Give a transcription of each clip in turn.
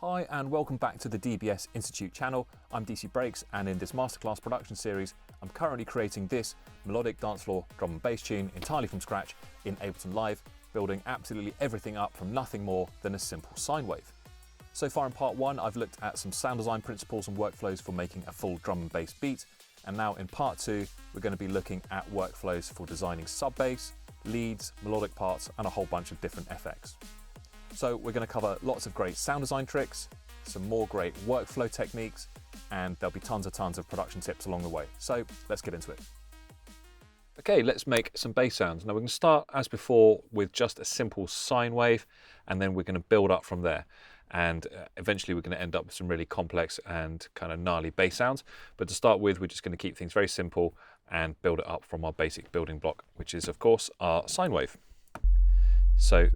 Hi and welcome back to the DBS Institute channel. I'm DC Breaks, and in this masterclass production series I'm currently creating this melodic dance floor drum and bass tune entirely from scratch in Ableton Live, building absolutely everything up from nothing more than a simple sine wave. So far in part one I've looked at some sound design principles and workflows for making a full drum and bass beat, and now in part two we're going to be looking at workflows for designing sub bass, leads, melodic parts and a whole bunch of different effects. So we're going to cover lots of great sound design tricks, some more great workflow techniques, and there'll be tons of production tips along the way. So let's get into it. Okay, let's make some bass sounds. Now we're going to start as before with just a simple sine wave, and then we're going to build up from there. And eventually we're going to end up with some really complex and kind of gnarly bass sounds. But to start with, we're just going to keep things very simple and build it up from our basic building block, which is of course our sine wave. So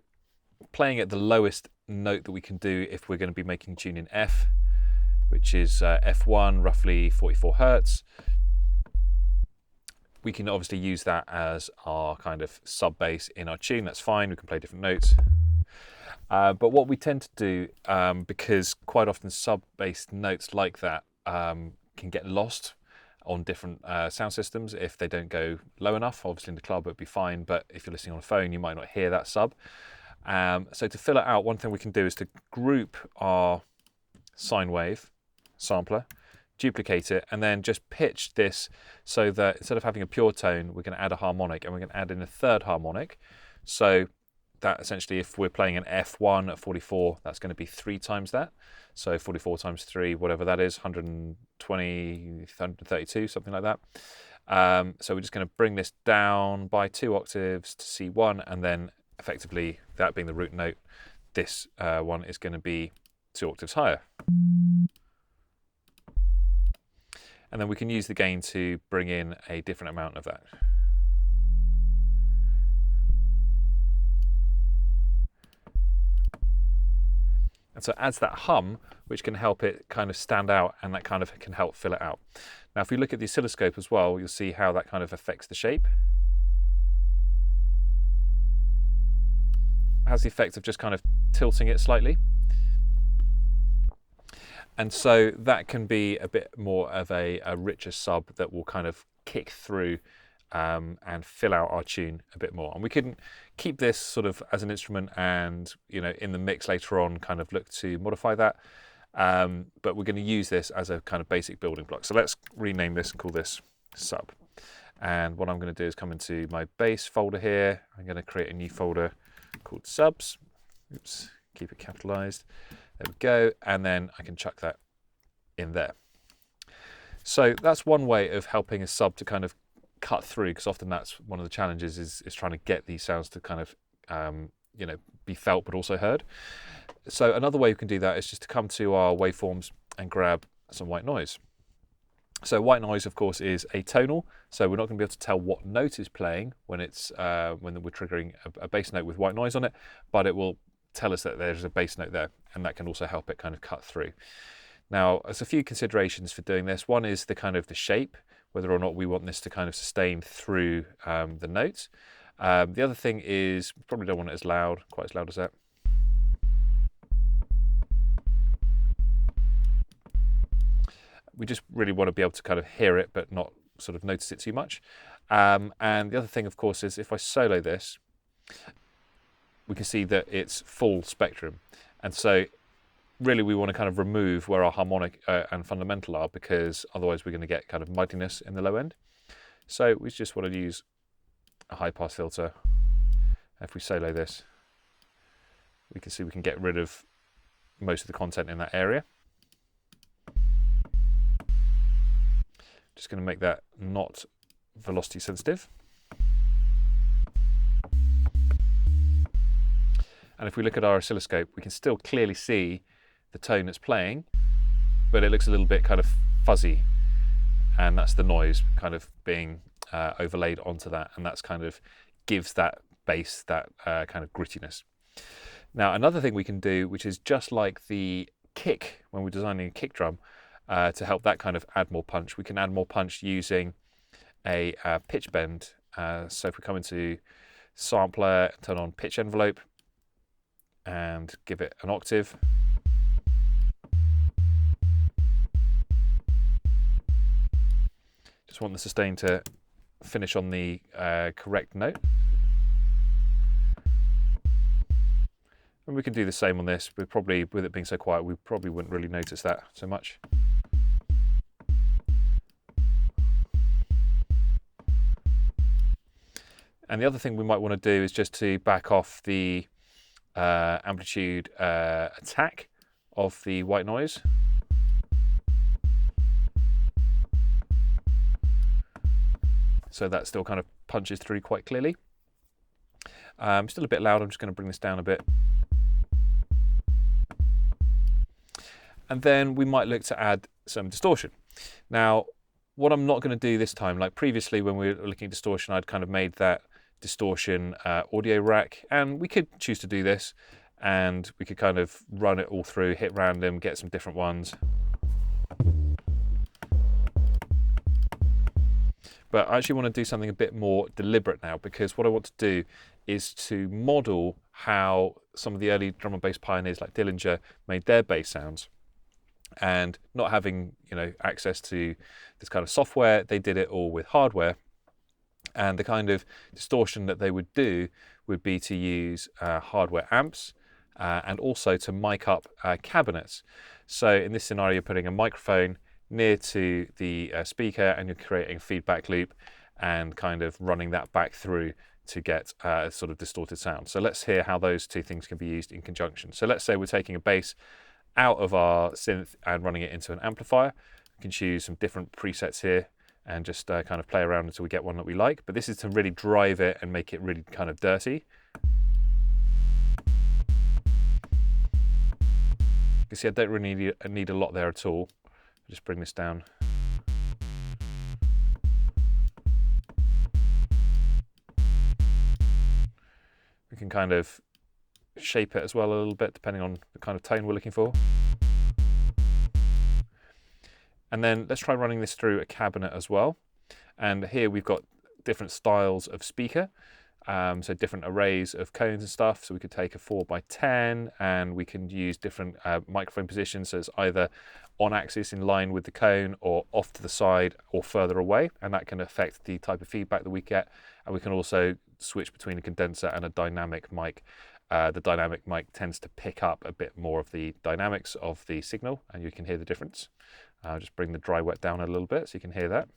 playing at the lowest note that we can do if we're going to be making a tune in F, which is F1, roughly 44 Hertz. We can obviously use that as our kind of sub bass in our tune. That's fine, we can play different notes. But what we tend to do, because quite often sub bass notes like that can get lost on different sound systems if they don't go low enough. Obviously in the club it would be fine, but if you're listening on a phone you might not hear that sub. So to fill it out, one thing we can do is to group our sine wave sampler, duplicate it, and then just pitch this so that instead of having a pure tone, we're going to add a harmonic, and we're going to add in a third harmonic. So that essentially, if we're playing an F1 at 44, that's going to be 3 times that. So 44 times 3, whatever that is, 120, 132, something like that. So we're just going to bring this down by 2 octaves to C1, and then effectively, that being the root note, this one is going to be 2 octaves higher. And then we can use the gain to bring in a different amount of that. And so it adds that hum, which can help it kind of stand out, and that kind of can help fill it out. Now, if we look at the oscilloscope as well, you'll see how that kind of affects the shape. Has the effect of just kind of tilting it slightly. And so that can be a bit more of a richer sub that will kind of kick through and fill out our tune a bit more. And we can keep this sort of as an instrument, and in the mix later on kind of look to modify that. But we're going to use this as a kind of basic building block. So let's rename this and call this sub. And what I'm going to do is come into my bass folder here. I'm going to create a new folder called subs. Oops, keep it capitalized. There we go. And then I can chuck that in there. So that's one way of helping a sub to kind of cut through, because often that's one of the challenges is trying to get these sounds to kind of be felt but also heard. So another way we can do that is just to come to our waveforms and grab some white noise. So white noise, of course, is atonal, so we're not going to be able to tell what note is playing when it's when we're triggering a bass note with white noise on it, but it will tell us that there's a bass note there, and that can also help it kind of cut through. Now, there's a few considerations for doing this. One is the kind of the shape, whether or not we want this to kind of sustain through the notes. The other thing is we probably don't want it as loud, quite as loud as that. We just really want to be able to kind of hear it, but not sort of notice it too much. And the other thing, of course, is if I solo this, we can see that it's full spectrum. And so really we want to kind of remove where our harmonic and fundamental are, because otherwise we're going to get kind of muddiness in the low end. So we just want to use a high pass filter. If we solo this, we can see we can get rid of most of the content in that area. Just going to make that not velocity sensitive. And if we look at our oscilloscope, we can still clearly see the tone it's playing, but it looks a little bit kind of fuzzy. And that's the noise kind of being overlaid onto that. And that's kind of gives that bass that kind of grittiness. Now, another thing we can do, which is just like the kick when we're designing a kick drum, to help that kind of add more punch, we can add more punch using a pitch bend. So if we come into sampler, turn on pitch envelope, and give it an octave, So I want the sustain to finish on the correct note. And we can do the same on this. We probably, with it being so quiet, we probably wouldn't really notice that so much. And the other thing we might want to do is just to back off the amplitude attack of the white noise. So that still kind of punches through quite clearly. Still a bit loud, I'm just going to bring this down a bit. And then we might look to add some distortion. Now, what I'm not going to do this time, like previously when we were looking at distortion, I'd kind of made that distortion audio rack, and we could choose to do this, and we could kind of run it all through, hit random, get some different ones. But I actually want to do something a bit more deliberate now, because what I want to do is to model how some of the early drum and bass pioneers like Dillinja made their bass sounds. And not having, you know, access to this kind of software, they did it all with hardware. And the kind of distortion that they would do would be to use hardware amps and also to mic up cabinets. So in this scenario, you're putting a microphone near to the speaker, and you're creating a feedback loop and kind of running that back through to get a sort of distorted sound. So let's hear how those two things can be used in conjunction. So let's say we're taking a bass out of our synth and running it into an amplifier. We can choose some different presets here and just kind of play around until we get one that we like. But this is to really drive it and make it really kind of dirty. You see, I don't really need a lot there at all. I'll just bring this down. We can kind of shape it as well a little bit, depending on the kind of tone we're looking for. And then let's try running this through a cabinet as well. And here we've got different styles of speaker. So different arrays of cones and stuff. So we could take a 4x10 and we can use different microphone positions. So it's either on axis in line with the cone or off to the side or further away. And that can affect the type of feedback that we get. And we can also switch between a condenser and a dynamic mic. The dynamic mic tends to pick up a bit more of the dynamics of the signal, and you can hear the difference. I'll just bring the dry wet down a little bit so you can hear that.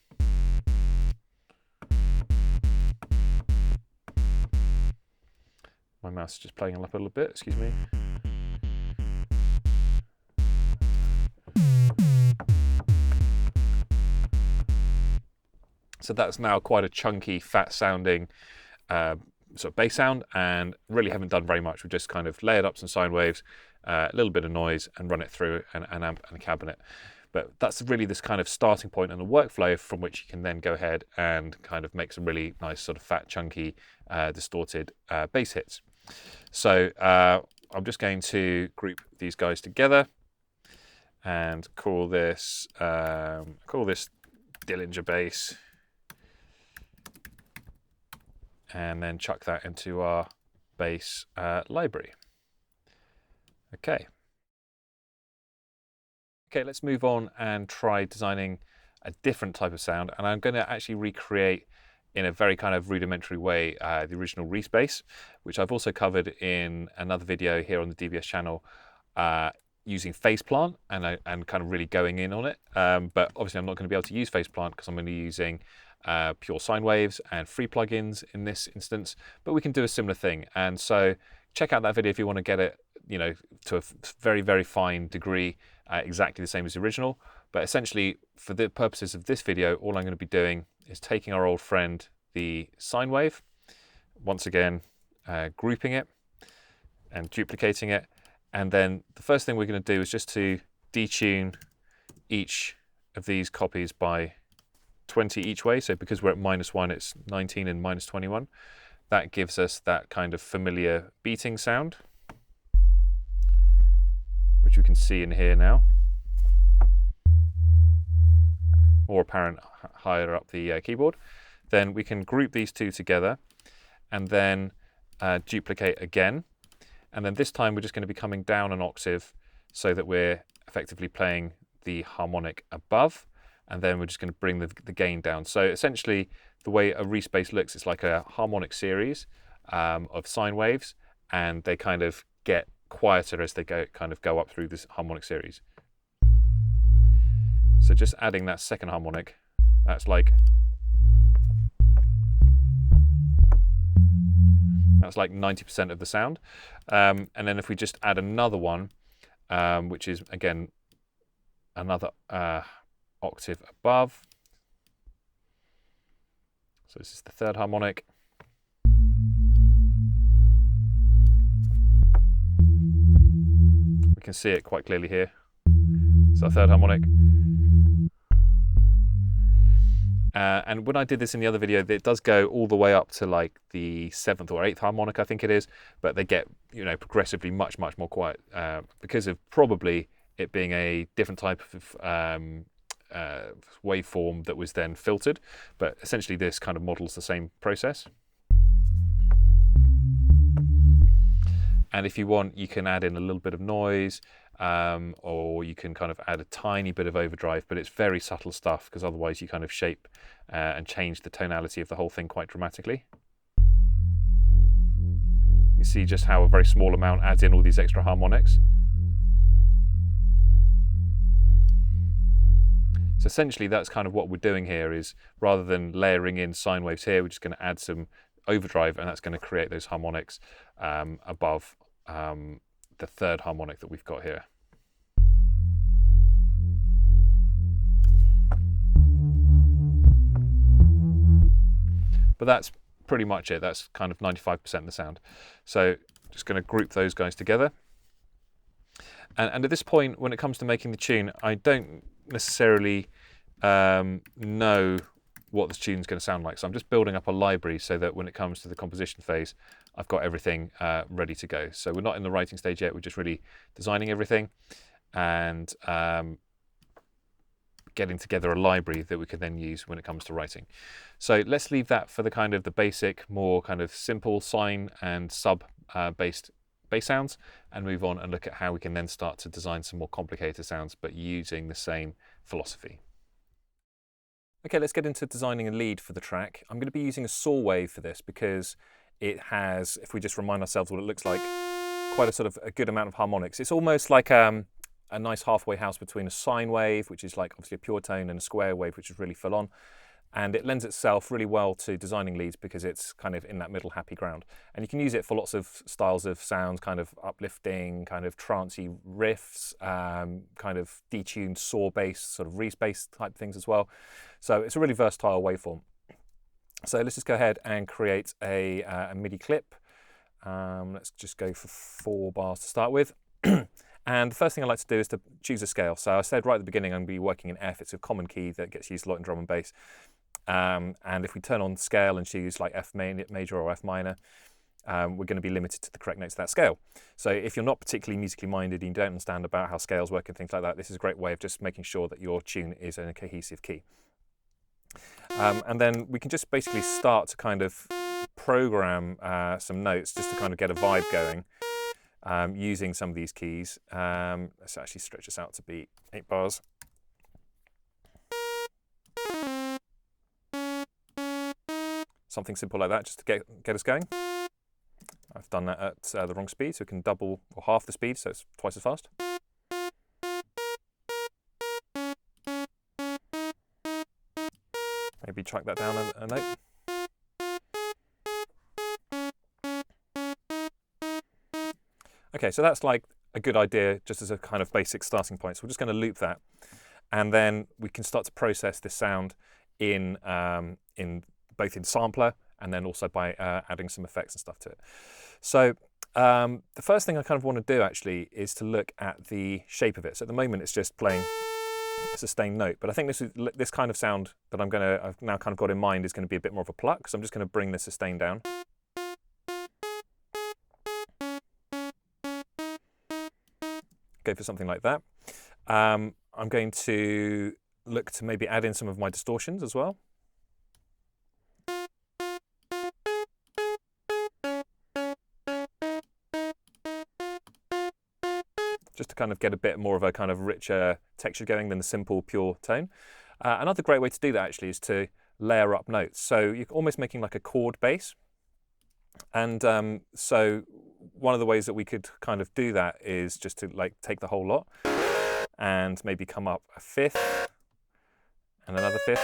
My mouse is just playing up a little bit, excuse me. So that's now quite a chunky, fat sounding sort of bass sound, and really haven't done very much. We've just kind of layered up some sine waves, a little bit of noise, and run it through an amp and a cabinet. But that's really this kind of starting point and a workflow from which you can then go ahead and kind of make some really nice sort of fat, chunky, distorted bass hits. So I'm just going to group these guys together and call this Dillinja bass, and then chuck that into our bass library. Okay, let's move on and try designing a different type of sound. And I'm going to actually recreate in a very kind of rudimentary way the original Reese bass, which I've also covered in another video here on the DBS channel using phase plant and kind of really going in on it. But obviously I'm not going to be able to use phase plant because I'm going to be using pure sine waves and free plugins in this instance, but we can do a similar thing. And so check out that video if you want to get it, you know, to a very, very fine degree, exactly the same as the original. But essentially, for the purposes of this video, all I'm going to be doing is taking our old friend, the sine wave, once again, grouping it and duplicating it. And then the first thing we're going to do is just to detune each of these copies by 20 each way. So because we're at -1, it's 19 and -21. That gives us that kind of familiar beating sound, which we can see in here now, more apparent higher up the keyboard. Then we can group these two together and then duplicate again. And then this time we're just going to be coming down an octave so that we're effectively playing the harmonic above. and then we're just going to bring the gain down. So essentially, the way a Reese bass looks, it's like a harmonic series of sine waves, and they kind of get quieter as they go up through this harmonic series. So just adding that second harmonic, that's like 90% of the sound. And then if we just add another one, which is again another octave above. So this is the third harmonic. We can see it quite clearly here. It's our third harmonic. And when I did this in the other video, it does go all the way up to like the 7th or 8th harmonic, I think it is, but they get, you know, progressively much more quiet because of probably it being a different type of waveform that was then filtered. But essentially this kind of models the same process. And if you want, you can add in a little bit of noise, or you can kind of add a tiny bit of overdrive, but it's very subtle stuff because otherwise you kind of shape and change the tonality of the whole thing quite dramatically. You see just how a very small amount adds in all these extra harmonics. So essentially that's kind of what we're doing here, is rather than layering in sine waves here, we're just going to add some overdrive, and that's going to create those harmonics above the third harmonic that we've got here. But that's pretty much it. That's kind of 95% of the sound. So just going to group those guys together. And at this point, when it comes to making the tune, I don't necessarily know what the tune's going to sound like. So I'm just building up a library so that when it comes to the composition phase, I've got everything ready to go. So we're not in the writing stage yet. We're just really designing everything and getting together a library that we can then use when it comes to writing. So let's leave that for the kind of the basic, more kind of simple sine and sub based bass sounds, and move on and look at how we can then start to design some more complicated sounds, but using the same philosophy. Okay, let's get into designing a lead for the track. I'm going to be using a saw wave for this because it has, if we just remind ourselves what it looks like, quite a sort of a good amount of harmonics. It's almost like a nice halfway house between a sine wave, which is like obviously a pure tone, and a square wave, which is really full on. And it lends itself really well to designing leads because it's kind of in that middle happy ground. And you can use it for lots of styles of sounds, kind of uplifting, kind of trancey riffs, kind of detuned saw bass, sort of Reese bass type things as well. So it's a really versatile waveform. So let's just go ahead and create a MIDI clip. Let's just go for 4 bars to start with. And the first thing I like to do is to choose a scale. So I said right at the beginning I'm going to be working in F. It's a common key that gets used a lot in drum and bass. And if we turn on scale and choose like F major or F minor, we're going to be limited to the correct notes of that scale. So if you're not particularly musically minded and you don't understand about how scales work and things like that, this is a great way of just making sure that your tune is in a cohesive key. And then we can just basically start to kind of program some notes just to kind of get a vibe going using some of these keys. Let's actually stretch this out to be 8 bars. Something simple like that, just to get us going. I've done that at the wrong speed, so we can double or half the speed, so it's twice as fast. Maybe track that down a note. Okay, so that's like a good idea just as a kind of basic starting point. So we're just going to loop that, and then we can start to process this sound in both in sampler and then also by adding some effects and stuff to it. So the first thing I kind of want to do actually is to look at the shape of it. So at the moment it's just playing a sustained note, but I think this kind of sound that I've now kind of got in mind is going to be a bit more of a pluck. So I'm just going to bring the sustain down. Go for something like that. I'm going to look to maybe add in some of my distortions as well. Just to kind of get a bit more of a kind of richer texture going than the simple pure tone. Another great way to do that actually is to layer up notes. So you're almost making like a chord bass. And so one of the ways that we could kind of do that is just to like take the whole lot and maybe come up a fifth and another fifth.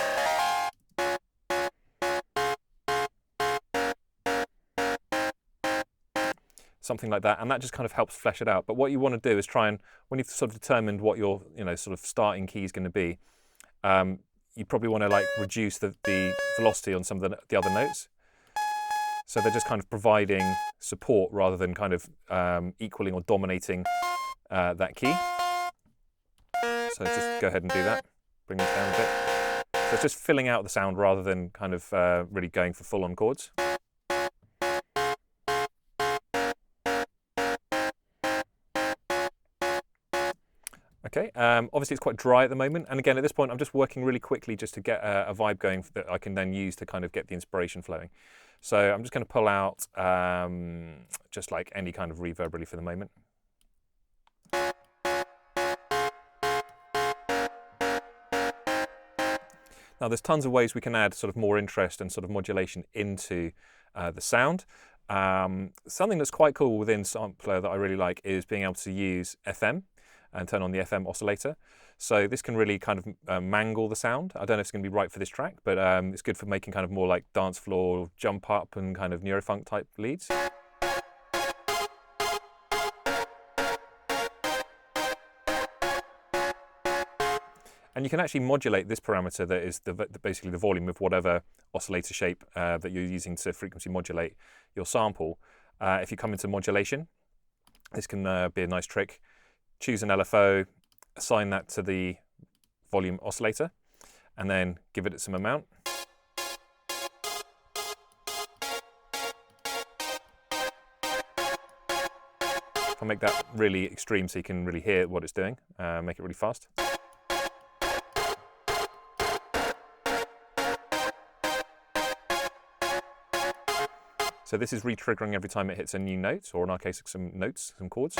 Something like that, and that just kind of helps flesh it out. But what you want to do is try and, when you've sort of determined what your sort of starting key is going to be, you probably want to like reduce the velocity on some of the other notes. So they're just kind of providing support rather than kind of equaling or dominating that key. So just go ahead and do that. Bring this down a bit. So it's just filling out the sound rather than kind of really going for full-on chords. Okay, obviously it's quite dry at the moment, and again at this point I'm just working really quickly just to get a vibe going that I can then use to kind of get the inspiration flowing. So I'm just going to pull out just like any kind of reverb really for the moment. Now there's tons of ways we can add sort of more interest and sort of modulation into the sound. Something that's quite cool within Sampler that I really like is being able to use FM and turn on the FM oscillator. So this can really kind of mangle the sound. I don't know if it's going to be right for this track, but it's good for making kind of more like dance floor, jump up and kind of neurofunk type leads. And you can actually modulate this parameter that is basically the volume of whatever oscillator shape that you're using to frequency modulate your sample. If you come into modulation, this can be a nice trick. Choose an LFO, assign that to the volume oscillator, and then give it some amount. I'll make that really extreme so you can really hear what it's doing, make it really fast. So this is re-triggering every time it hits a new note, or in our case, some notes, some chords.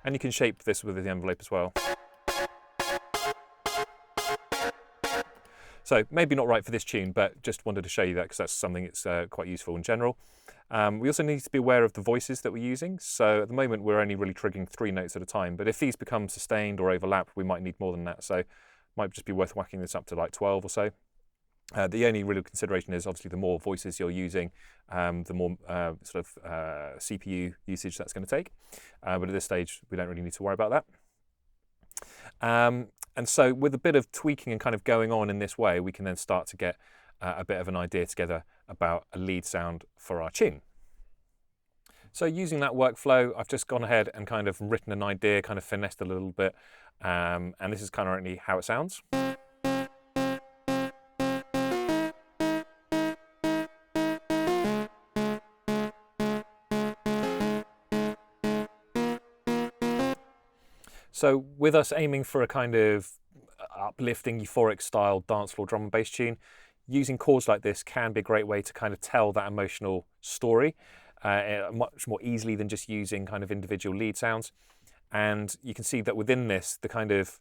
And you can shape this with the envelope as well. So maybe not right for this tune, but just wanted to show you that because that's something that's quite useful in general. We also need to be aware of the voices that we're using. So at the moment, we're only really triggering 3 notes at a time. But if these become sustained or overlap, we might need more than that. So it might just be worth whacking this up to like 12 or so. The only real consideration is obviously the more voices you're using, the more sort of CPU usage that's going to take. But at this stage, we don't really need to worry about that. And so with a bit of tweaking and kind of going on in this way, we can then start to get a bit of an idea together about a lead sound for our tune. So using that workflow, I've just gone ahead and kind of written an idea, kind of finessed a little bit. And this is currently how it sounds. So with us aiming for a kind of uplifting, euphoric style dance floor drum and bass tune, using chords like this can be a great way to kind of tell that emotional story much more easily than just using kind of individual lead sounds. And you can see that within this, the kind of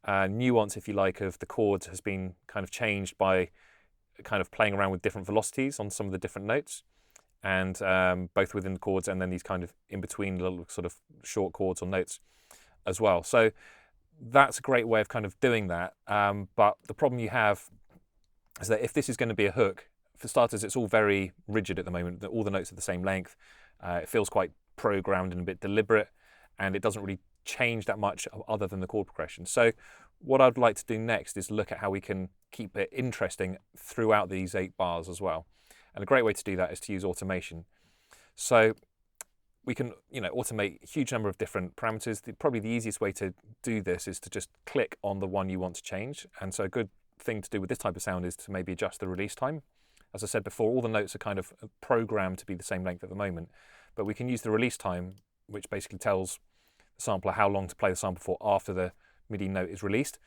nuance, if you like, of the chords has been kind of changed by kind of playing around with different velocities on some of the different notes. And both within the chords and then these kind of in-between little sort of short chords or notes as well. So that's a great way of kind of doing that. But the problem you have is that if this is going to be a hook, for starters, it's all very rigid at the moment. All the notes are the same length. It feels quite programmed and a bit deliberate, and it doesn't really change that much other than the chord progression. So what I'd like to do next is look at how we can keep it interesting throughout these 8 bars as well. And a great way to do that is to use automation. So we can, automate a huge number of different parameters. Probably the easiest way to do this is to just click on the one you want to change. And so a good thing to do with this type of sound is to maybe adjust the release time. As I said before, all the notes are kind of programmed to be the same length at the moment, but we can use the release time, which basically tells the sampler how long to play the sample for after the MIDI note is released,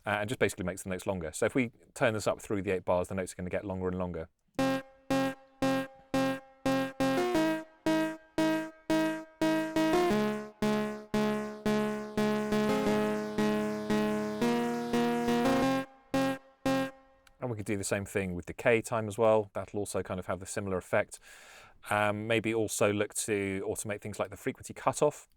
and just basically makes the notes longer. So if we turn this up through the 8 bars, the notes are going to get longer and longer. And we could do the same thing with decay time as well. That'll also kind of have a similar effect. Maybe also look to automate things like the frequency cutoff,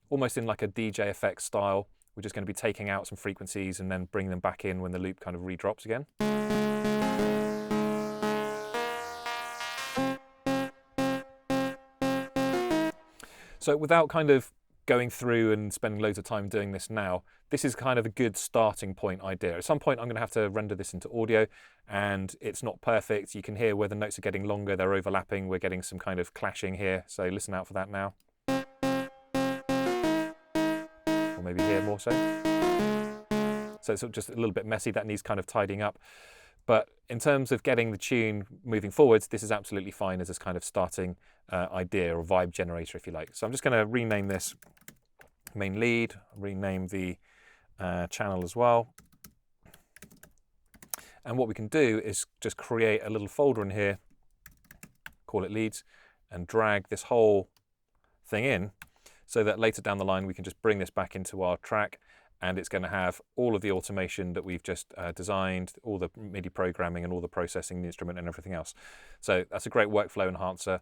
almost in like a DJ effect style. We're just going to be taking out some frequencies and then bring them back in when the loop kind of redrops again. So without kind of going through and spending loads of time doing this now, this is kind of a good starting point idea. At some point I'm going to have to render this into audio, and it's not perfect. You can hear where the notes are getting longer, they're overlapping, we're getting some kind of clashing here, so listen out for that now. Or maybe here more so. So it's just a little bit messy, that needs kind of tidying up. But in terms of getting the tune moving forwards, this is absolutely fine as this kind of starting idea or vibe generator, if you like. So I'm just going to rename this main lead, rename the channel as well. And what we can do is just create a little folder in here, call it leads, and drag this whole thing in so that later down the line we can just bring this back into our track, and it's going to have all of the automation that we've just designed, all the MIDI programming and all the processing, the instrument and everything else. So that's a great workflow enhancer.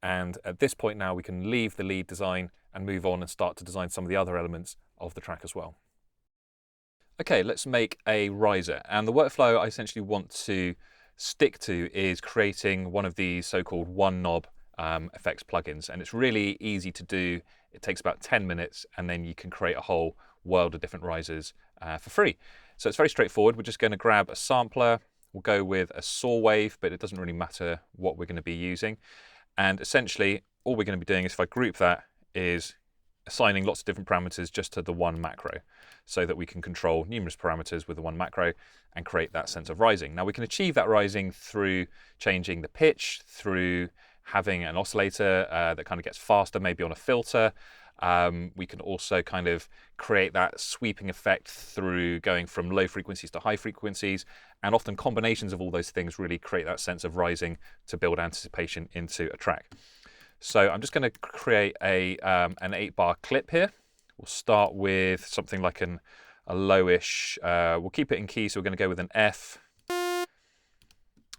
And at this point now we can leave the lead design and move on and start to design some of the other elements of the track as well. Okay, let's make a riser. And the workflow I essentially want to stick to is creating one of these so-called one knob effects plugins. And it's really easy to do. It takes about 10 minutes and then you can create a whole world of different risers for free. So it's very straightforward. We're just going to grab a sampler. We'll go with a saw wave, but it doesn't really matter what we're going to be using. And essentially all we're going to be doing is, if I group that, is assigning lots of different parameters just to the one macro, so that we can control numerous parameters with the one macro and create that sense of rising. Now we can achieve that rising through changing the pitch, through having an oscillator that kind of gets faster, maybe on a filter. We can also kind of create that sweeping effect through going from low frequencies to high frequencies, and often combinations of all those things really create that sense of rising to build anticipation into a track. So I'm just going to create an 8-bar clip here. We'll start with something like a lowish, we'll keep it in key, so we're going to go with an F.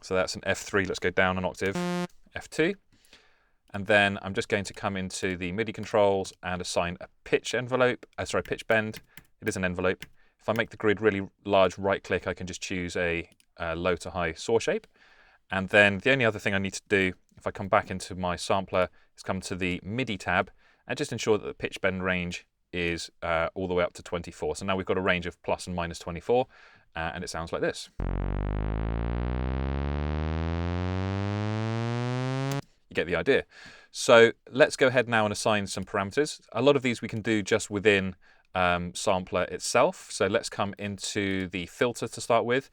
So that's an F3, let's go down an octave, F2. And then I'm just going to come into the MIDI controls and assign a pitch envelope, pitch bend. It is an envelope. If I make the grid really large, right click, I can just choose a low to high saw shape. And then the only other thing I need to do, if I come back into my sampler, is come to the MIDI tab and just ensure that the pitch bend range is all the way up to 24. So now we've got a range of plus and minus 24, and it sounds like this. You get the idea. So let's go ahead now and assign some parameters. A lot of these we can do just within sampler itself. So let's come into the filter to start with.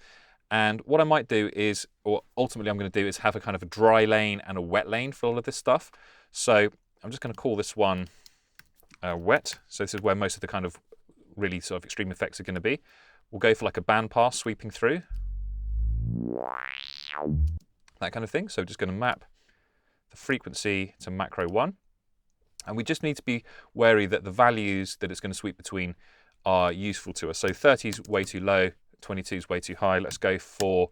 And what I might do is, or ultimately I'm going to do, is have a kind of a dry lane and a wet lane for all of this stuff. So I'm just going to call this one wet. So this is where most of the kind of really sort of extreme effects are going to be. We'll go for like a bandpass sweeping through. That kind of thing. So just going to map the frequency to macro 1. And we just need to be wary that the values that it's going to sweep between are useful to us. So 30 is way too low, 22 is way too high. Let's go for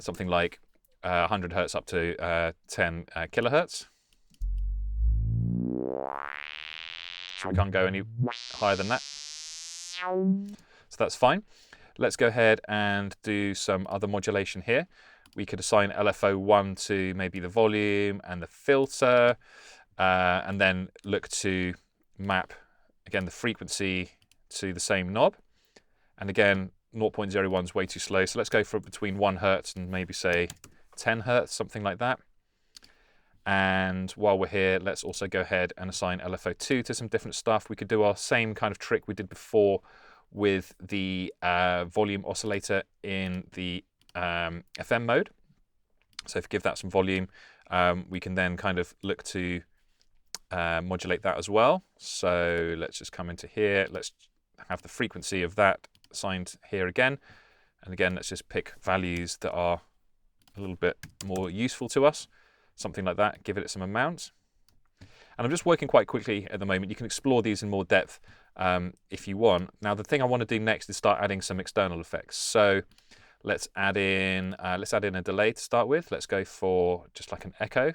something like 100 hertz up to 10 kilohertz. So we can't go any higher than that. So that's fine. Let's go ahead and do some other modulation here. We could assign LFO1 to maybe the volume and the filter, and then look to map, again, the frequency to the same knob. And again, 0.01 is way too slow, so let's go for between 1 hertz and maybe say 10 hertz, something like that. And while we're here, let's also go ahead and assign LFO2 to some different stuff. We could do our same kind of trick we did before with the volume oscillator in the FM mode. So if we give that some volume, we can then kind of look to modulate that as well. So let's just come into here. Let's have the frequency of that assigned here again. And again, let's just pick values that are a little bit more useful to us. Something like that, give it some amount. And I'm just working quite quickly at the moment. You can explore these in more depth if you want. Now, the thing I want to do next is start adding some external effects. So Let's add in a delay to start with. Let's go for just like an echo.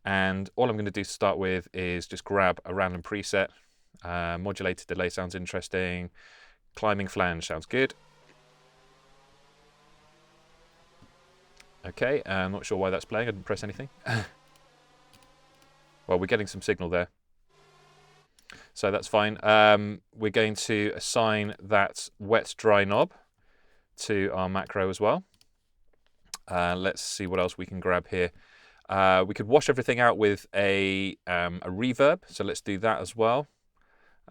And all I'm going to do to start with is just grab a random preset. Modulated delay sounds interesting. Climbing flange sounds good. Okay, I'm not sure why that's playing. I didn't press anything. Well, we're getting some signal there, so that's fine. We're going to assign that wet dry knob to our macro as well. Let's see what else we can grab here. We could wash everything out with a reverb, so let's do that as well.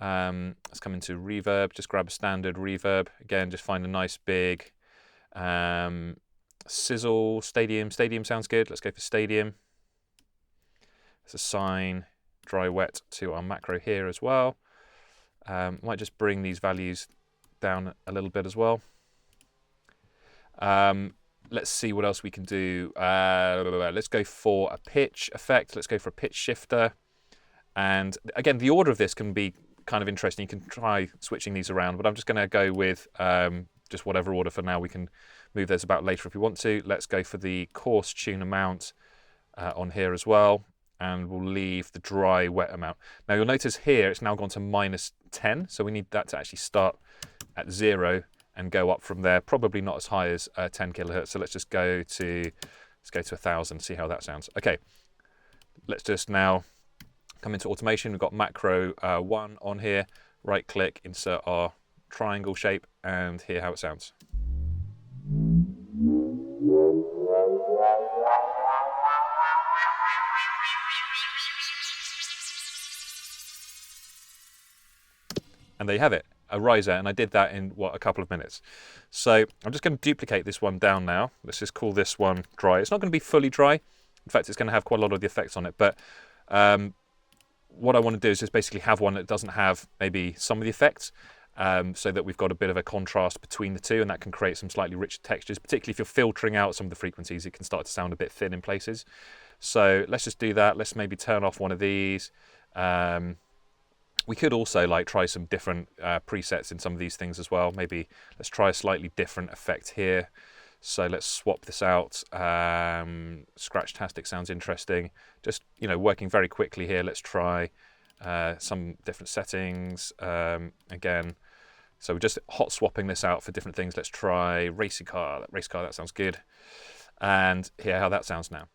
Let's come into reverb, just grab a standard reverb. Again, just find a nice big sizzle, stadium. Stadium sounds good. Let's go for stadium. Let's assign dry wet to our macro here as well. Might just bring these values down a little bit as well. Let's see what else we can do. Let's go for a pitch effect. Let's go for a pitch shifter. And again, the order of this can be kind of interesting. You can try switching these around, but I'm just going to go with just whatever order for now. We can move those about later if we want to. Let's go for the coarse tune amount on here as well. And we'll leave the dry wet amount. Now you'll notice here it's now gone to -10, so we need that to actually start at 0 and go up from there. Probably not as high as 10 kilohertz. So let's go to 1,000. See how that sounds. Okay, let's just now come into automation. We've got macro 1 on here. Right click, insert our triangle shape, and hear how it sounds. And there you have it, a riser, and I did that in, a couple of minutes. So I'm just going to duplicate this one down now. Let's just call this one dry. It's not going to be fully dry. In fact, it's going to have quite a lot of the effects on it, but what I want to do is just basically have one that doesn't have maybe some of the effects, so that we've got a bit of a contrast between the two, and that can create some slightly richer textures, particularly if you're filtering out some of the frequencies. It can start to sound a bit thin in places. So let's just do that. Let's maybe turn off one of these. We could also try some different presets in some of these things as well. Maybe let's try a slightly different effect here. So let's swap this out. Scratch-tastic sounds interesting. Just, working very quickly here. Let's try some different settings again. So we're just hot swapping this out for different things. Let's try race car. That sounds good. And hear how that sounds now.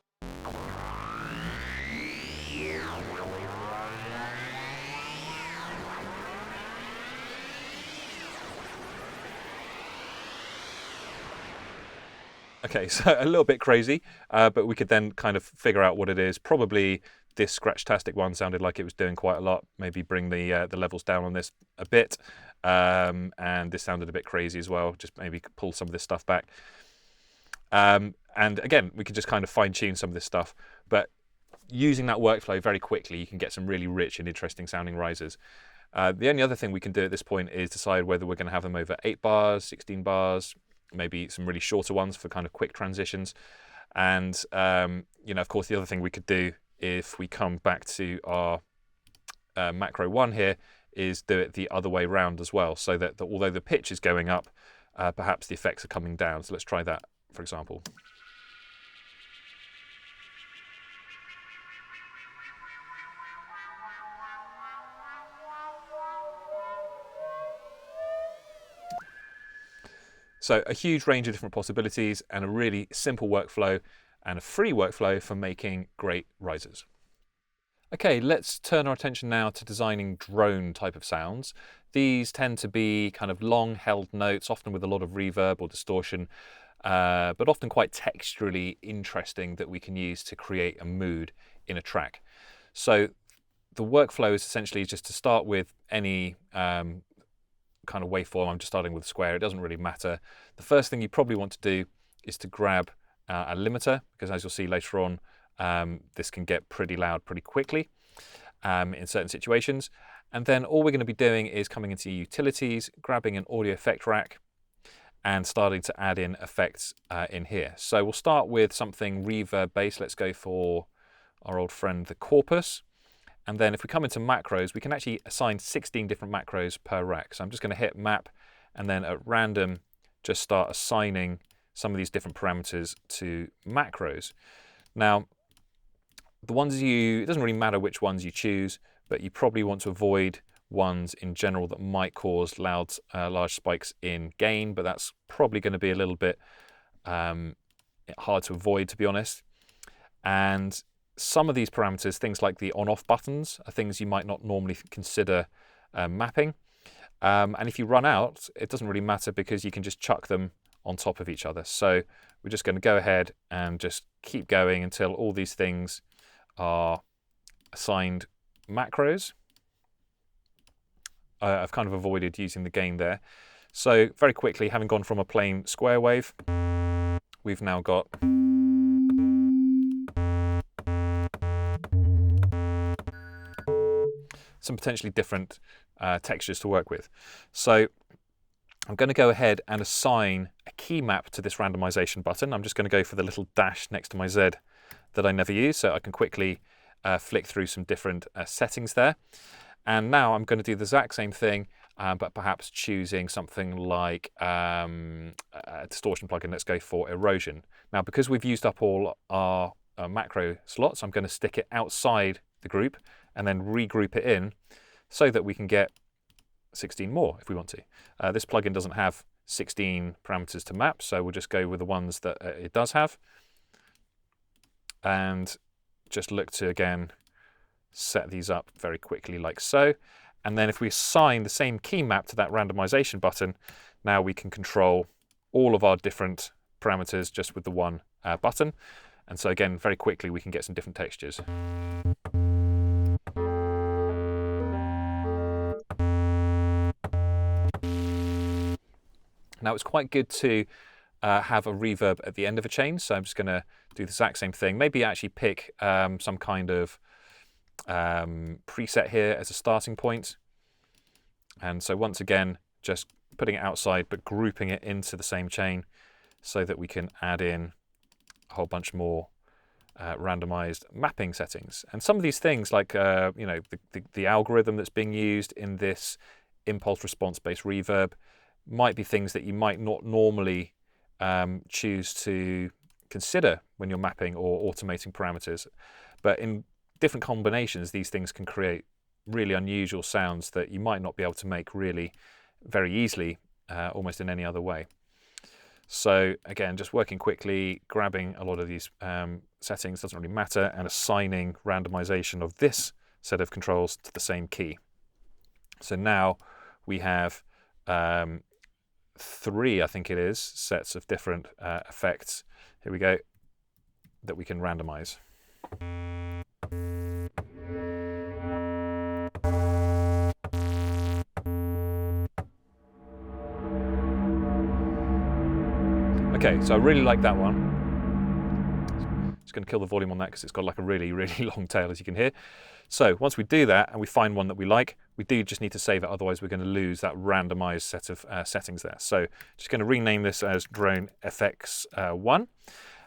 Okay, so a little bit crazy, but we could then kind of figure out what it is. Probably this scratch-tastic one sounded like it was doing quite a lot. Maybe bring the levels down on this a bit. And this sounded a bit crazy as well. Just maybe pull some of this stuff back. And again, we could just kind of fine-tune some of this stuff. But using that workflow very quickly, you can get some really rich and interesting sounding risers. The only other thing we can do at this point is decide whether we're going to have them over 8 bars, 16 bars, maybe some really shorter ones for kind of quick transitions. And, of course, the other thing we could do if we come back to our macro 1 here is do it the other way round as well, so that although the pitch is going up, perhaps the effects are coming down. So let's try that, for example. So a huge range of different possibilities and a really simple workflow and a free workflow for making great risers. Okay, let's turn our attention now to designing drone type of sounds. These tend to be kind of long held notes, often with a lot of reverb or distortion, but often quite texturally interesting that we can use to create a mood in a track. So the workflow is essentially just to start with any kind of waveform. I'm just starting with square. It doesn't really matter. The first thing you probably want to do is to grab a limiter, because as you'll see later on, this can get pretty loud pretty quickly in certain situations. And then all we're going to be doing is coming into utilities, grabbing an audio effect rack, and starting to add in effects in here. So we'll start with something reverb based. Let's go for our old friend the corpus. And then if we come into macros, we can actually assign 16 different macros per rack. So I'm just going to hit map and then at random just start assigning some of these different parameters to macros. Now, the ones it doesn't really matter which ones you choose, but you probably want to avoid ones in general that might cause large spikes in gain, but that's probably going to be a little bit hard to avoid, to be honest. And some of these parameters, things like the on-off buttons, are things you might not normally consider mapping. And if you run out, it doesn't really matter because you can just chuck them on top of each other. So we're just going to go ahead and just keep going until all these things are assigned macros. I've kind of avoided using the gain there. So very quickly, having gone from a plain square wave, we've now got some potentially different textures to work with. So I'm going to go ahead and assign a key map to this randomization button. I'm just going to go for the little dash next to my Z that I never use, so I can quickly flick through some different settings there. And now I'm going to do the exact same thing, but perhaps choosing something like a distortion plugin. Let's go for erosion. Now, because we've used up all our macro slots, I'm going to stick it outside the group and then regroup it in so that we can get 16 more if we want to. This plugin doesn't have 16 parameters to map, so we'll just go with the ones that it does have. And just look to, again, set these up very quickly like so. And then if we assign the same key map to that randomization button, now we can control all of our different parameters just with the one button. And so again, very quickly, we can get some different textures. Now it's quite good to have a reverb at the end of a chain, so I'm just going to do the exact same thing. Maybe actually pick some kind of preset here as a starting point. And so once again, just putting it outside but grouping it into the same chain so that we can add in a whole bunch more randomized mapping settings. And some of these things, like the algorithm that's being used in this impulse response based reverb, might be things that you might not normally choose to consider when you're mapping or automating parameters. But in different combinations, these things can create really unusual sounds that you might not be able to make really very easily, almost in any other way. So again, just working quickly, grabbing a lot of these settings, doesn't really matter, and assigning randomization of this set of controls to the same key. So now we have 3, I think it is, sets of different effects. Here we go, that we can randomize. Okay, so I really like that one. Just going to kill the volume on that because it's got like a really, really long tail, as you can hear. So once we do that and we find one that we like, we do just need to save it, otherwise we're going to lose that randomized set of settings there. So just going to rename this as Drone FX1,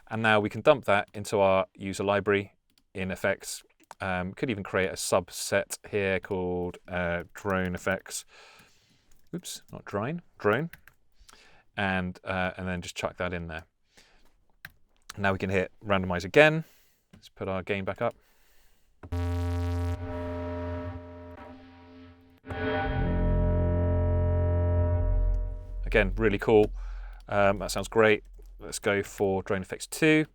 and now we can dump that into our user library in effects. Could even create a subset here called Drone FX. Oops, not drone, drone. And then just chuck that in there. Now we can hit randomize again. Let's put our gain back up. Again, really cool. That sounds great. Let's go for Drone Effects 2.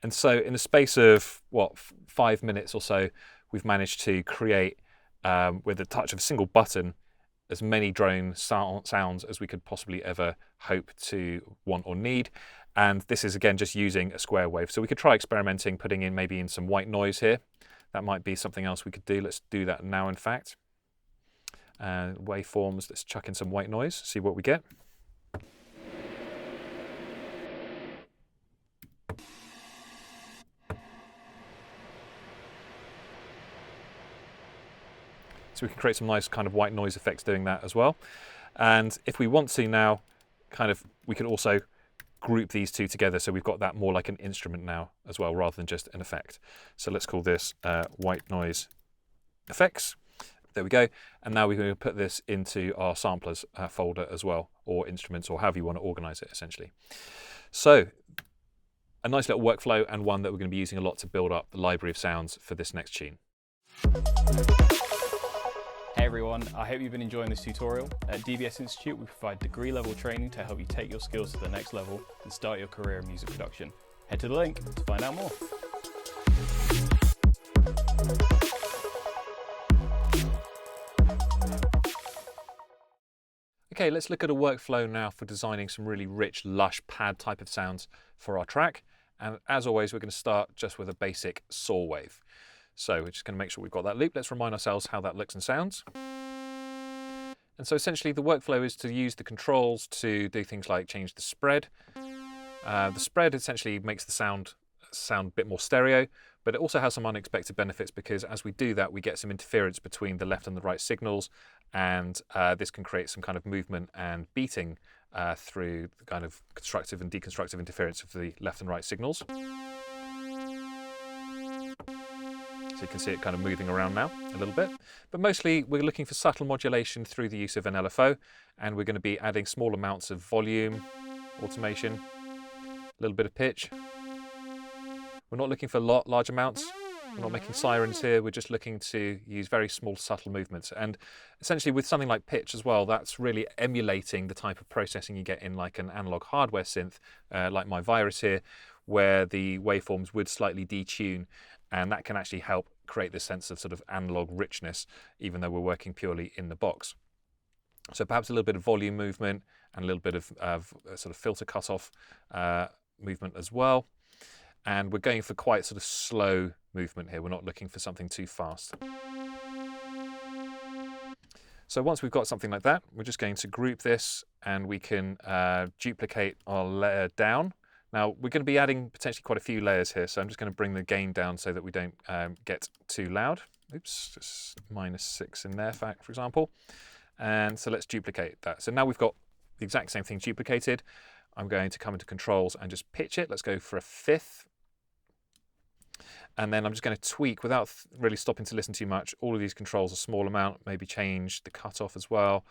And so in the space of, 5 minutes or so, we've managed to create, with the touch of a single button, as many drone sounds as we could possibly ever hope to want or need. And this is, again, just using a square wave. So we could try experimenting, putting in maybe in some white noise here. That might be something else we could do. Let's do that now, in fact. Waveforms, let's chuck in some white noise, see what we get. So we can create some nice kind of white noise effects doing that as well. And if we want to now, we could also group these two together, so we've got that more like an instrument now as well, rather than just an effect. So let's call this white noise effects. There we go. And now we're going to put this into our samplers folder as well, or instruments, or however you want to organize it essentially. So a nice little workflow, and one that we're going to be using a lot to build up the library of sounds for this next tune. Hey everyone, I hope you've been enjoying this tutorial. At DBS Institute we provide degree level training to help you take your skills to the next level and start your career in music production. Head to the link to find out more. Okay, let's look at a workflow now for designing some really rich, lush pad type of sounds for our track. And as always, we're going to start just with a basic saw wave. So we're just going to make sure we've got that loop. Let's remind ourselves how that looks and sounds. And so essentially the workflow is to use the controls to do things like change the spread. The spread essentially makes the sound a bit more stereo, but it also has some unexpected benefits, because as we do that, we get some interference between the left and the right signals, and this can create some kind of movement and beating through the kind of constructive and deconstructive interference of the left and right signals. So you can see it kind of moving around now a little bit. But mostly we're looking for subtle modulation through the use of an LFO, and we're going to be adding small amounts of volume, automation, a little bit of pitch. We're not looking for large amounts. We're not making sirens here. We're just looking to use very small, subtle movements. And essentially with something like pitch as well, that's really emulating the type of processing you get in like an analog hardware synth, like my Virus here, where the waveforms would slightly detune, and that can actually help create this sense of sort of analog richness, even though we're working purely in the box. So perhaps a little bit of volume movement and a little bit of sort of filter cutoff movement as well. And we're going for quite sort of slow movement here. We're not looking for something too fast. So once we've got something like that, we're just going to group this, and we can duplicate our layer down. Now we're going to be adding potentially quite a few layers here, so I'm just going to bring the gain down so that we don't get too loud. Oops, just -6 in there, for example. And so let's duplicate that. So now we've got the exact same thing duplicated. I'm going to come into controls and just pitch it. Let's go for a 1/5. And then I'm just going to tweak, without really stopping to listen too much, all of these controls a small amount, maybe change the cutoff as well,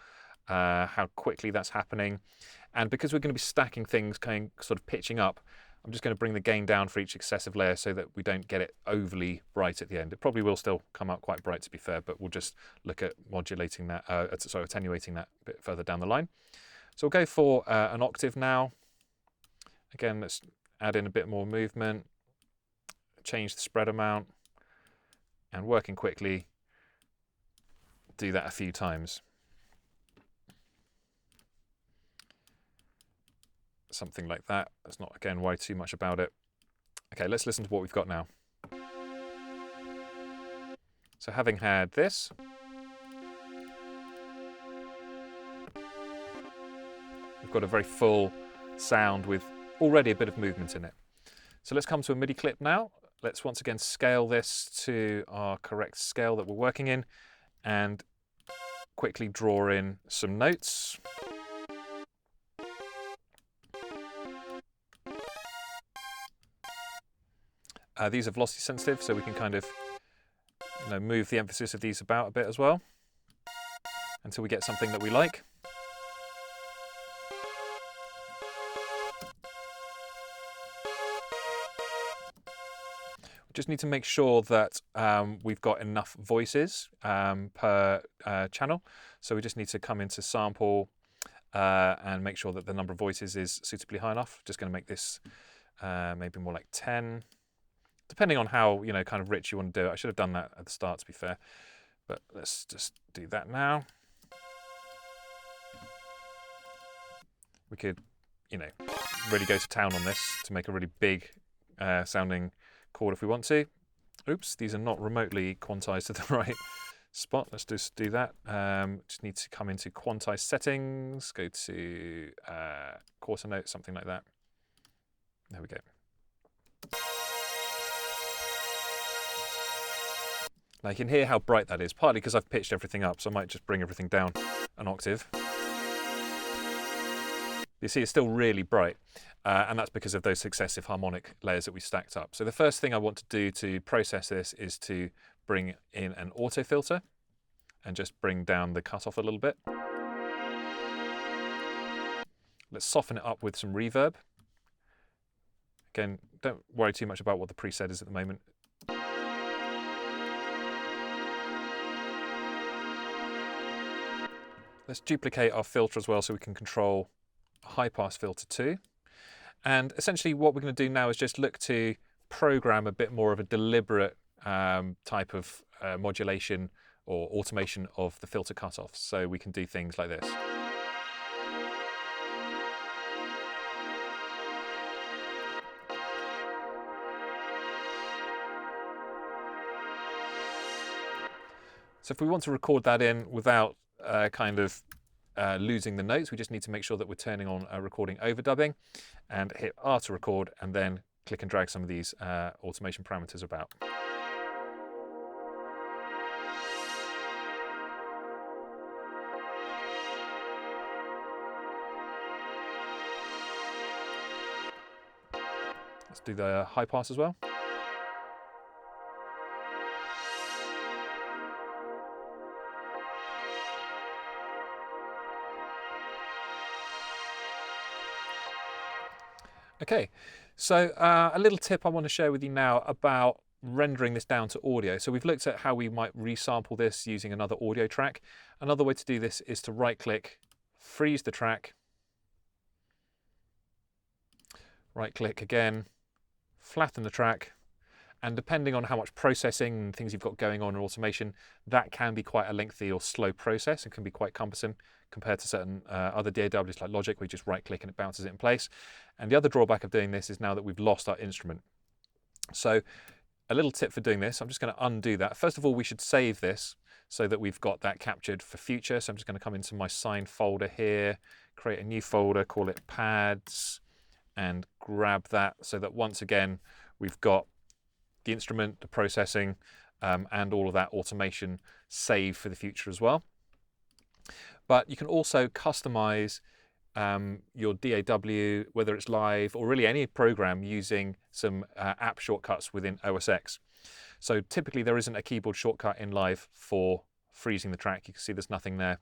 how quickly that's happening. And because we're going to be stacking things, kind of sort of pitching up, I'm just going to bring the gain down for each successive layer so that we don't get it overly bright at the end. It probably will still come out quite bright, to be fair, but we'll just look at modulating that, attenuating that a bit further down the line. So we'll go for an octave now. Again, let's add in a bit more movement, change the spread amount, and working quickly, do that a few times. Something like that. Let's not, again, worry too much about it. Okay, let's listen to what we've got now. So having had this, we've got a very full sound with already a bit of movement in it. So let's come to a MIDI clip now. Let's once again scale this to our correct scale that we're working in, and quickly draw in some notes. These are velocity sensitive, so we can kind of move the emphasis of these about a bit as well until we get something that we like. We just need to make sure that we've got enough voices per channel. So we just need to come into sample and make sure that the number of voices is suitably high enough. Just going to make this maybe more like 10. Depending on how kind of rich you want to do it. I should have done that at the start, to be fair, but let's just do that now. We could, really go to town on this to make a really big sounding chord if we want to. Oops, these are not remotely quantized to the right spot. Let's just do that. Just need to come into quantize settings, go to quarter note, something like that. There we go. Now you can hear how bright that is, partly because I've pitched everything up, so I might just bring everything down an octave. You see it's still really bright, and that's because of those successive harmonic layers that we stacked up. So the first thing I want to do to process this is to bring in an auto filter. and just bring down the cutoff a little bit. Let's soften it up with some reverb. Again, don't worry too much about what the preset is at the moment. Let's duplicate our filter as well so we can control a high pass filter too. And essentially what we're going to do now is just look to program a bit more of a deliberate type of modulation or automation of the filter cutoffs. So we can do things like this. So if we want to record that in without losing the notes, we just need to make sure that we're turning on recording overdubbing and hit R to record, and then click and drag some of these automation parameters about. Let's do the high pass as well. Okay, so a little tip I want to share with you now about rendering this down to audio. So we've looked at how we might resample this using another audio track. Another way to do this is to right-click, freeze the track, right-click again, flatten the track, and depending on how much processing and things you've got going on in automation, that can be quite a lengthy or slow process and can be quite cumbersome compared to certain other DAWs like Logic, where you just right-click and it bounces it in place. And the other drawback of doing this is now that we've lost our instrument. So a little tip for doing this, I'm just going to undo that. First of all, we should save this so that we've got that captured for future. So I'm just going to come into my sine folder here, create a new folder, call it pads, and grab that so that once again, we've got the instrument, the processing, and all of that automation saved for the future as well. But you can also customize your DAW, whether it's live or really any program, using some app shortcuts within OS X. So typically there isn't a keyboard shortcut in live for freezing the track. You can see there's nothing there.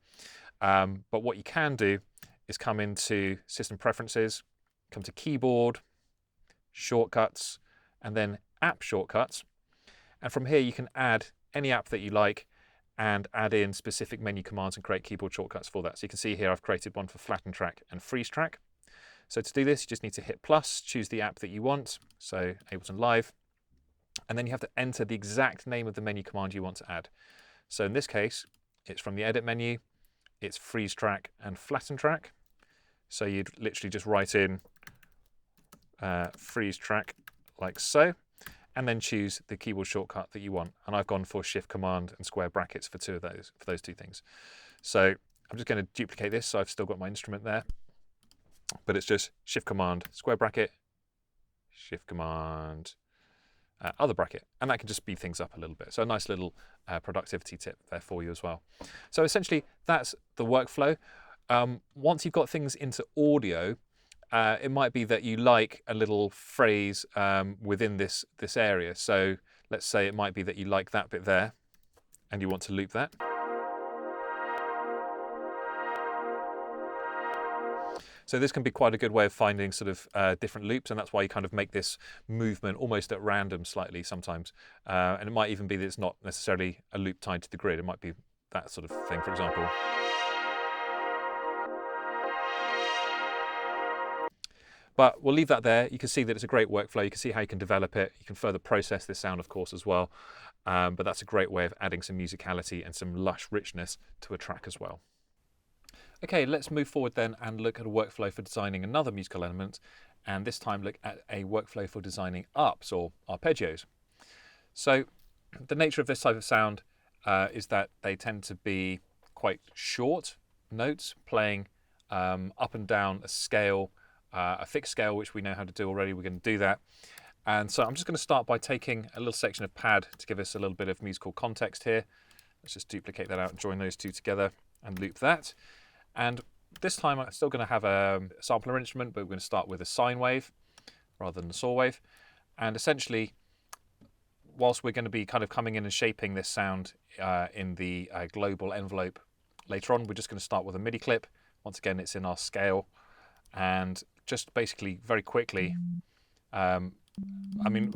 But what you can do is come into System Preferences, come to Keyboard, Shortcuts, and then App Shortcuts. And from here you can add any app that you like and add in specific menu commands and create keyboard shortcuts for that. So you can see here I've created one for flatten track and freeze track. So to do this, you just need to hit plus, choose the app that you want, so Ableton Live, and then you have to enter the exact name of the menu command you want to add. So in this case, it's from the edit menu, it's freeze track and flatten track. So you'd literally just write in freeze track like so, and then choose the keyboard shortcut that you want. And I've gone for Shift Command and square brackets for those two things. So I'm just going to duplicate this, so I've still got my instrument there, but it's just Shift Command, square bracket, Shift Command, other bracket, and that can just speed things up a little bit. So a nice little productivity tip there for you as well. So essentially that's the workflow. Once you've got things into audio, it might be that you like a little phrase within this area. So let's say it might be that you like that bit there and you want to loop that. So this can be quite a good way of finding sort of different loops, and that's why you kind of make this movement almost at random slightly sometimes. And it might even be that it's not necessarily a loop tied to the grid. It might be that sort of thing, for example. But we'll leave that there. You can see that it's a great workflow. You can see how you can develop it. You can further process this sound, of course, as well. But that's a great way of adding some musicality and some lush richness to a track as well. Okay, let's move forward then and look at a workflow for designing another musical element. And this time look at a workflow for designing arps or arpeggios. So the nature of this type of sound is that they tend to be quite short notes playing up and down a scale, a fixed scale, which we know how to do already. We're going to do that. And so I'm just going to start by taking a little section of pad to give us a little bit of musical context here. Let's just duplicate that out and join those two together and loop that. And this time I'm still going to have a sampler instrument, but we're going to start with a sine wave rather than a saw wave. And essentially whilst we're going to be kind of coming in and shaping this sound in the global envelope later on, we're just going to start with a MIDI clip. Once again, it's in our scale, and just basically very quickly, I mean,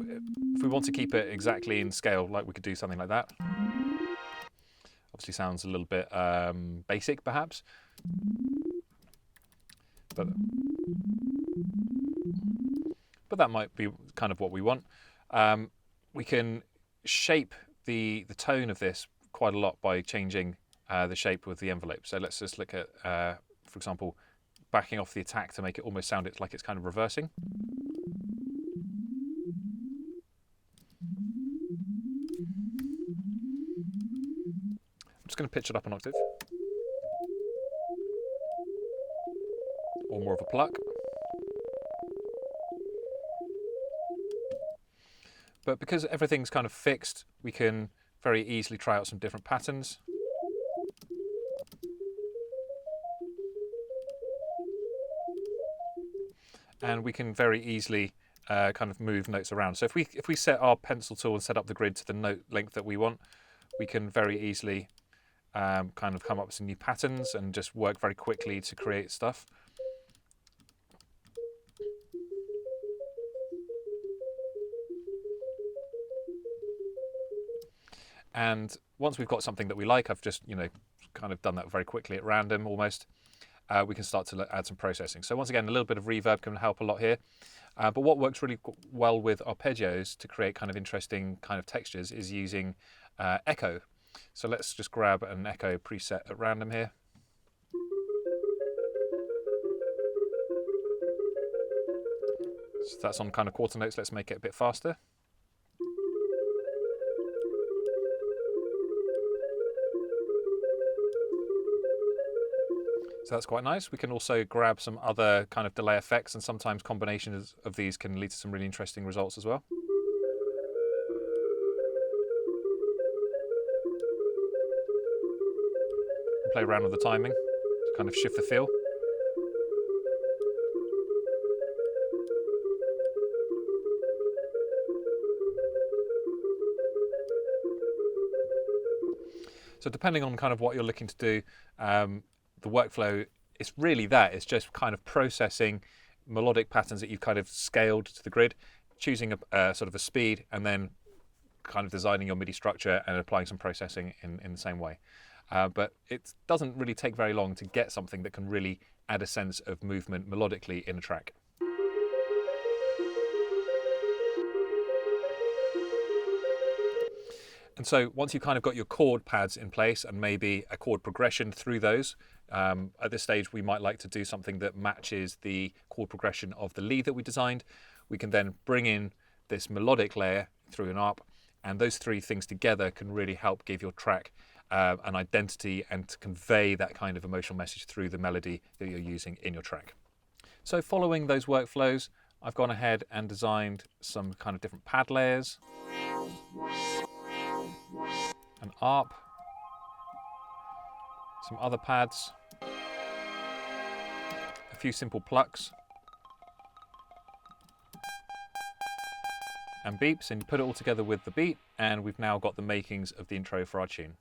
if we want to keep it exactly in scale, like we could do something like that. Obviously sounds a little bit basic perhaps, but that might be kind of what we want. We can shape the tone of this quite a lot by changing the shape with the envelope. So let's just look at, for example, backing off the attack to make it almost sound like it's kind of reversing. I'm just going to pitch it up an octave, or more of a pluck. But because everything's kind of fixed, we can very easily try out some different patterns. And we can very easily kind of move notes around. So if we set our pencil tool and set up the grid to the note length that we want, we can very easily kind of come up with some new patterns and just work very quickly to create stuff. And once we've got something that we like, I've just, kind of done that very quickly at random almost, we can start to add some processing. So once again, a little bit of reverb can help a lot here. But what works really well with arpeggios to create kind of interesting kind of textures is using echo. So let's just grab an echo preset at random here. So that's on kind of quarter notes. Let's make it a bit faster. So that's quite nice. We can also grab some other kind of delay effects, and sometimes combinations of these can lead to some really interesting results as well. And play around with the timing to kind of shift the feel. So depending on kind of what you're looking to do, the workflow is really that. It's just kind of processing melodic patterns that you've kind of scaled to the grid, choosing a sort of a speed, and then kind of designing your MIDI structure and applying some processing in the same way. But it doesn't really take very long to get something that can really add a sense of movement melodically in a track. And so once you've kind of got your chord pads in place and maybe a chord progression through those, at this stage we might like to do something that matches the chord progression of the lead that we designed. We can then bring in this melodic layer through an arp, and those three things together can really help give your track an identity and to convey that kind of emotional message through the melody that you're using in your track. So following those workflows, I've gone ahead and designed some kind of different pad layers, an arp, some other pads, a few simple plucks and beeps, and you put it all together with the beat, and we've now got the makings of the intro for our tune.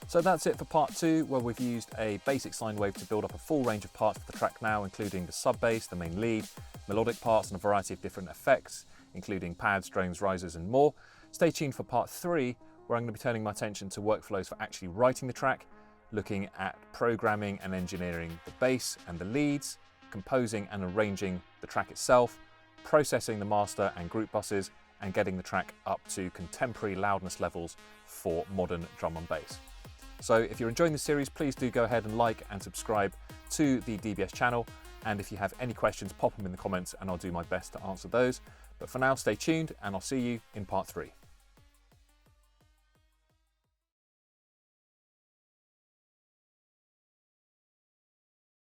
So that's it for part 2, where we've used a basic sine wave to build up a full range of parts for the track now, including the sub bass, the main lead, melodic parts, and a variety of different effects, including pads, drones, risers, and more. Stay tuned for part 3, where I'm going to be turning my attention to workflows for actually writing the track, looking at programming and engineering the bass and the leads, composing and arranging the track itself, processing the master and group buses, and getting the track up to contemporary loudness levels for modern drum and bass. So if you're enjoying this series, please do go ahead and like and subscribe to the DBS channel. And if you have any questions, pop them in the comments and I'll do my best to answer those. But for now, stay tuned and I'll see you in part 3.